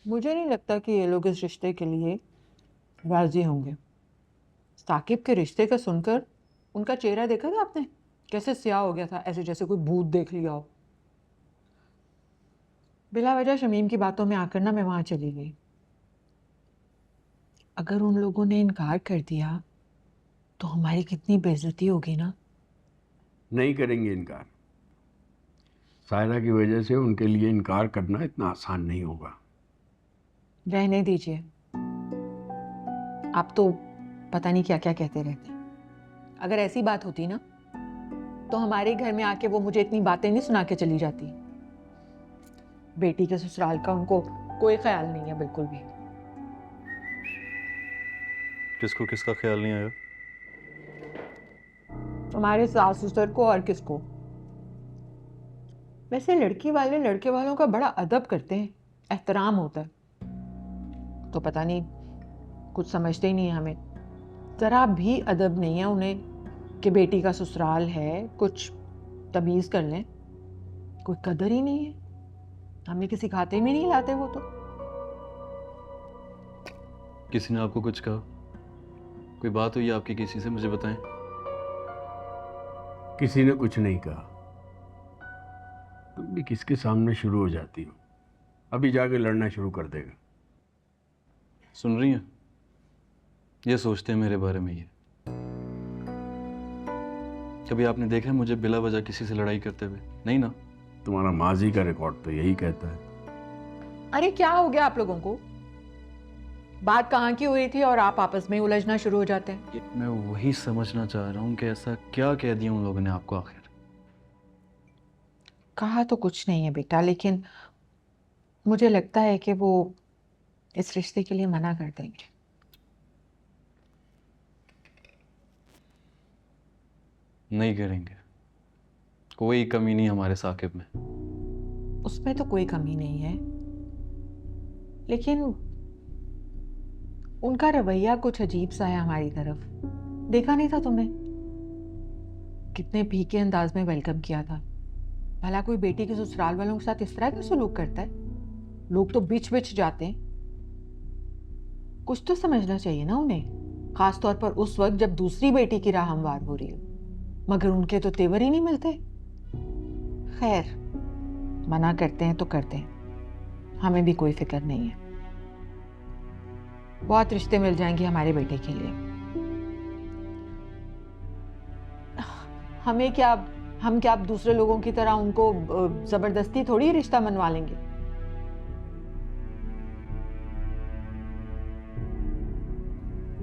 मुझे नहीं लगता कि ये लोग इस रिश्ते के लिए राजी होंगे। साकिब के रिश्ते का सुनकर उनका चेहरा देखा था आपने? कैसे स्याह हो गया था, ऐसे जैसे कोई भूत देख लिया हो। बिला वजह शमीम की बातों में आकर ना मैं वहां चली गई। अगर उन लोगों ने इनकार कर दिया तो हमारी कितनी बेइज्जती होगी ना। नहीं करेंगे इनकार। सायरा की वजह से उनके लिए इनकार करना इतना आसान नहीं होगा। रहने दीजिए, आप तो पता नहीं क्या क्या कहते रहते हैं। अगर ऐसी बात होती ना तो हमारे घर में आके वो मुझे इतनी बातें नहीं सुना के चली जाती। बेटी के ससुराल का उनको कोई ख्याल नहीं है बिल्कुल भी। किसको किसका ख्याल नहीं आया? हमारे सास ससुर को और किसको। वैसे लड़की वाले लड़के वालों का बड़ा अदब करते हैं, एहतराम होता है। तो पता नहीं कुछ समझते ही नहीं है हमें। जरा भी अदब नहीं है उन्हें कि बेटी का ससुराल है, कुछ तमीज कर लें। कोई कदर ही नहीं है। हमें किसी खाते में नहीं लाते वो तो। किसी ने आपको कुछ कहा? कोई बात हुई आपकी किसी से, मुझे बताएं। किसी ने कुछ नहीं कहा। तुम भी किसके सामने शुरू हो जाती हो? अभी जाके लड़ना शुरू कर देगा। सुन रही हैं? ये सोचते हैं मेरे बारे में ये। कभी आपने देखा है मुझे बिला वजह किसी से लड़ाई करते हुए? नहीं ना। तुम्हारा माजी का रिकॉर्ड तो यही कहता है। अरे क्या हो गया आप लोगों को? बात कहाँ की हुई थी और आप आपस में उलझना शुरू हो जाते हैं। मैं वही समझना चाह रहा हूँ कि ऐसा क्या कह दिया उन लोगों ने आपको आखिर। कहा तो कुछ नहीं है बेटा, लेकिन मुझे लगता है कि वो इस रिश्ते के लिए मना कर देंगे। नहीं करेंगे। कोई कमी नहीं हमारे साकिब में। उसमें तो कोई कमी नहीं है, लेकिन उनका रवैया कुछ अजीब सा है हमारी तरफ। देखा नहीं था तुमने कितने फीके अंदाज में वेलकम किया था। भला कोई बेटी के ससुराल वालों के साथ इस तरह का सलूक करता है? लोग तो बिछ बिछ जाते हैं। कुछ तो समझना चाहिए ना उन्हें, खास तौर पर उस वक्त जब दूसरी बेटी की राह हमवार हो रही हो। मगर उनके तो तेवर ही नहीं मिलते। खैर, मना करते हैं तो करते हैं, हमें भी कोई फिक्र नहीं है। बहुत रिश्ते मिल जाएंगे हमारे बेटे के लिए। हमें क्या, हम क्या अब दूसरे लोगों की तरह उनको जबरदस्ती थोड़ी रिश्ता मनवा लेंगे।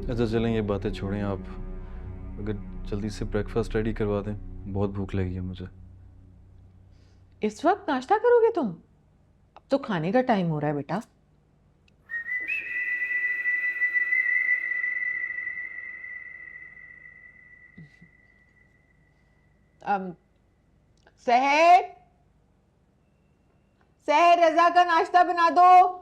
अच्छा चलें, ये बातें छोड़ें आप। अगर जल्दी से ब्रेकफास्ट रेडी करवा दें, बहुत भूख लगी है मुझे। इस वक्त नाश्ता करोगे तुम? अब तो खाने का टाइम हो रहा है बेटा। अब सहर, सहर रजा का नाश्ता बना दो।